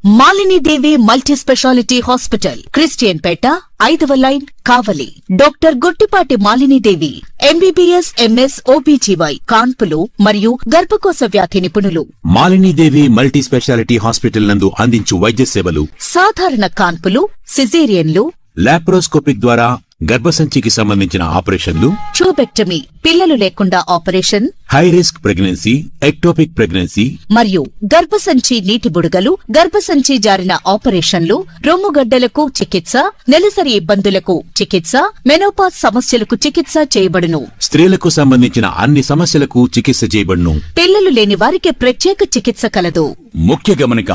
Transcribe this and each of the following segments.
మాలిని దేవి multi speciality hospital, Christian పేట, 5వ line, కావలి. Doctor Guttipati Malini దేవి, MBBS, MS, OBGY, కాన్పులు మరియు గర్భకోశ వ్యాధి నిపుణులు. మాలిని దేవి మల్టీ స్పెషాలిటీ హాస్పిటల్ నందు అందించు వైద్య సేవలు: సాధారణ కాన్పులు, సిజేరియన్లు, లాప్రోస్కోపిక్ ద్వారా గర్భసంచికి సంబంధించిన ఆపరేషన్లు, ట్యూబెక్టమీ, పిల్లలు లేకుండా operation, high risk pregnancy, ectopic pregnancy మరియు గర్భసంచి నీటి బుడగలు, గర్భసంచి జారిన ఆపరేషన్లు, రొమ్ముగడ్డలకు చికిత్స, నెలసరి ఇబ్బందులకు చికిత్స, మెనోపాజ్ సమస్యలకు చికిత్స చేయబడును. స్త్రీలకు సంబంధించిన అన్ని సమస్యలకు చికిత్స చేయబడును. పిల్లలు లేని వారికి ప్రత్యేక చికిత్స కలదు. ముఖ్య గమనిక: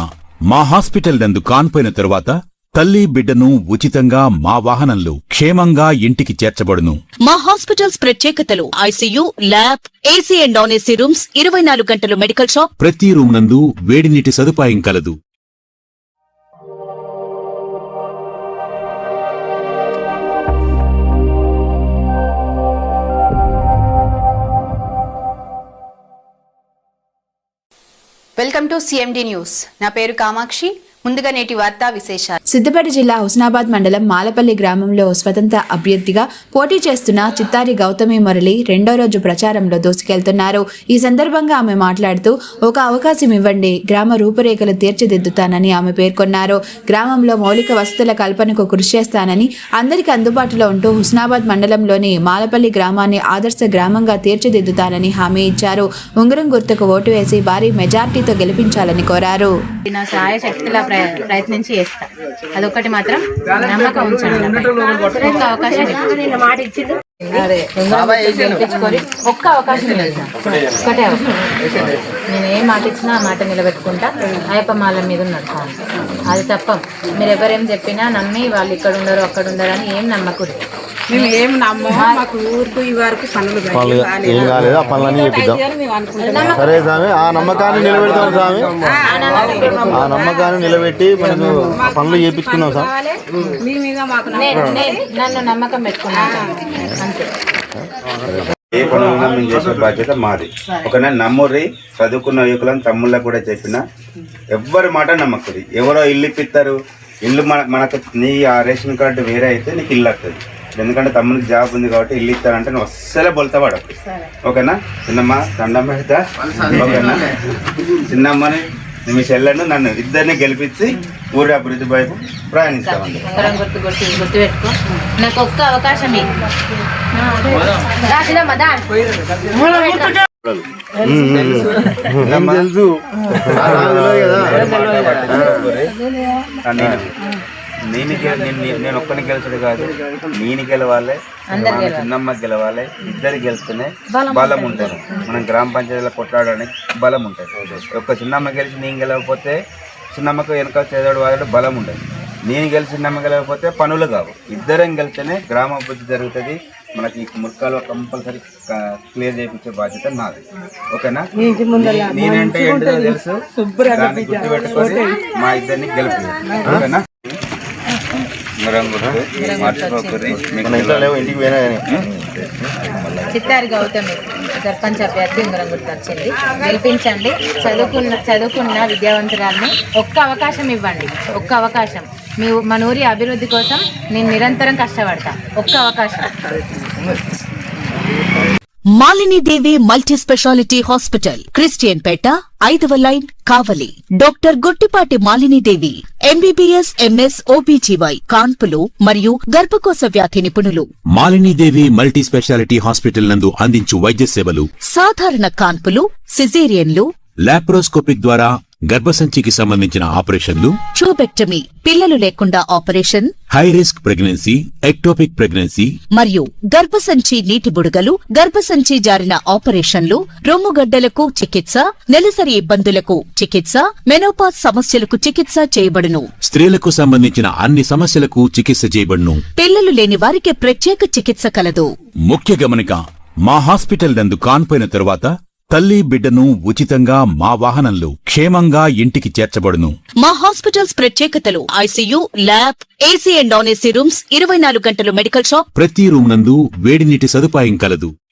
మా హాస్పిటల్ నందు కాన్పోయిన తరువాత తల్లి బిడ్డను ఉచితంగా మా వాహనంలో క్షేమంగా ఇంటికి చేర్చబడును. మా హాస్పిటల్స్ ప్రత్యేకతలు: ICU, lab, AC and non AC rooms, 24 గంటలు మెడికల్ షాప్, ప్రతి రూమ్ నందు వేడి నీటి సదుపాయం కలదు. Welcome to CMD news. నా పేరు కామాక్షి. ముందుగా నేటి వార్తా విశేషాలు. సిద్దిపేట జిల్లా హుస్నాబాద్ మండలం మాలపల్లి గ్రామంలో స్వతంత్ర అభ్యర్థిగా పోటీ చేస్తున్న చిత్తారి గౌతమి మురళి రెండో రోజు ప్రచారంలో దూసుకెళ్తున్నారు. ఈ సందర్భంగా ఆమె మాట్లాడుతూ, ఒక అవకాశం ఇవ్వండి, గ్రామ రూపురేఖలు తీర్చిదిద్దుతానని ఆమె పేర్కొన్నారు. గ్రామంలో మౌలిక వసతుల కల్పనకు కృషి చేస్తానని, అందరికీ అందుబాటులో ఉంటూ హుస్నాబాద్ మండలంలోని మాలపల్లి గ్రామాన్ని ఆదర్శ గ్రామంగా తీర్చిదిద్దుతానని హామీ ఇచ్చారు. ఉంగరం గుర్తుకు ఓటు వేసి భారీ మెజార్టీతో గెలిపించాలని కోరారు. నా సాయశక్తిలా ప్రయత్నించి చేస్తా. అదొకటి మాత్రం నమ్మకం ఉంచండి. అవకాశం గెలిపించుకొని ఒక్క అవకాశం ఒకటే అవకాశం. నేను ఏ మాట ఇచ్చినా ఆ మాట నిలబెట్టుకుంటా. అయ్యప్ప మాల మీద నడుస్తాను. అది తప్ప మీరు ఎవరేం చెప్పినా నమ్మి వాళ్ళు ఇక్కడ ఉండరు అక్కడ ఉండరు అని ఏం నమ్మకూడదు. మేము ఏం నమ్మో, మాకు ఊరుకు ఈ వరకు పనులు ఏం కాలేదు. ఆ పనులన్నీ చేపిద్దాం. సరే స్వామి, ఆ నమ్మకాన్ని నిలబెడతాం స్వామి. ఆ నమ్మకాన్ని నిలబెట్టి మనకు పనులు చేపించుకున్నాం సార్. మీ మీద మాకు నన్ను నమ్మకం పెట్టుకున్నాను అంతే. ఏ పనులైనా మేము చేసే బాధ్యత మాది. ఒకనే నమ్ముర్రి. చదువుకున్న యువకులను తమ్ముళ్ళకు కూడా చెప్పిన, ఎవ్వరి మాట నమ్మకురి. ఎవరో ఇల్లు ఇప్పిస్తారు, ఇల్లు మనకు నీ ఆ రేషన్ కార్డు వేరే అయితే నీకు ఇల్లు వస్తుంది. ఎందుకంటే తమ్మునికి జాబ్ ఉంది కాబట్టి ఇల్లు ఇస్తారంటే నువ్వు అస్సలే బొలుతా పడకు. ఓకేనా చిన్నమ్మ? దండం పెడతా. ఓకేనా చిన్నమ్మని, మీ చెల్లెను, నన్ను ఇద్దరిని గెలిపించి ఊరి అభివృద్ధి వైపు ప్రయాణిస్తామండి. గుర్తుపెట్టుకో, నాకు ఒక్క అవకాశం నేను ఒక్కని గెలిచడు కాదు, నేను గెలవాలి, చిన్నమ్మ గెలవాలి. ఇద్దరు గెలిస్తేనే బలం ఉంటుంది. మనం గ్రామ పంచాయతీలో కొట్లాడడానికి బలం ఉంటుంది. ఒక్క చిన్నమ్మ గెలిచి నేను గెలవకపోతే చిన్నమ్మకు వెనక చేదోడు వాడు బలం ఉండదు. నేను గెలిచి చిన్నమ్మ గెలవకపోతే పనులు కావు. ఇద్దరం గెలిస్తేనే గ్రామ అభివృద్ధి జరుగుతుంది. మనకి మురికాలు కంపల్సరీ క్లియర్ చేయించే బాధ్యత నాది. ఓకేనా? నేనంటే ఏంటో తెలుసు, దాన్ని గుర్తుపెట్టుకొని మా ఇద్దరిని గెలిపి. ఓకేనా? చిత్తారి గౌతమి సర్పంచ్ అభ్యర్థి ఉంగరం గుర్తు వచ్చింది. గెలిపించండి. చదువుకున్న విద్యావంతురాలని ఒక్క అవకాశం ఇవ్వండి. ఒక్క అవకాశం. మన ఊరి అభివృద్ధి కోసం నేను నిరంతరం కష్టపడతా. ఒక్క అవకాశం. మాలిని దేవి మల్టీ స్పెషాలిటీ హాస్పిటల్, క్రిస్టియన్ పేట, 5వ లైన్, కావలి. డాక్టర్ గుట్టిపాటి మాలిని దేవి, ఎంబీబీఎస్, ఎంఎస్, ఓబీజీవై, కాన్పులు మరియు గర్భకోశ వ్యాధి నిపుణులు. మాలిని దేవి మల్టీ స్పెషాలిటీ హాస్పిటల్ నందు అందించు వైద్య సేవలు: సాధారణ కాన్పులు, సిజేరియన్లు, లాప్రోస్కోపిక్ ద్వారా గర్భసంచికి సంబంధించిన ఆపరేషన్లు, ట్యూబెక్టమీ, పిల్లలు లేకుండా operation, high risk pregnancy, ectopic pregnancy మరియు గర్భసంచి నీటి బుడగలు, గర్భసంచి జారిన ఆపరేషన్లు, రొమ్ముగడ్డలకు చికిత్స, నెలసరి ఇబ్బందులకు చికిత్స, మెనోపాజ్ సమస్యలకు చికిత్స చేయబడును. స్త్రీలకు సంబంధించిన అన్ని సమస్యలకు చికిత్స చేయబడును. పిల్లలు లేని వారికి ప్రత్యేక చికిత్స కలదు. ముఖ్య గమనిక: మా హాస్పిటల్ నందు కాన్పోయిన తరువాత తల్లి బిడ్డను ఉచితంగా మా వాహనంలో క్షేమంగా ఇంటికి చేర్చబడును. మా హాస్పిటల్స్ ప్రత్యేకతలు: ICU, lab, AC and non AC rooms, 24 గంటలు మెడికల్ షాప్, ప్రతి రూమ్ నందు వేడి నీటి సదుపాయం కలదు.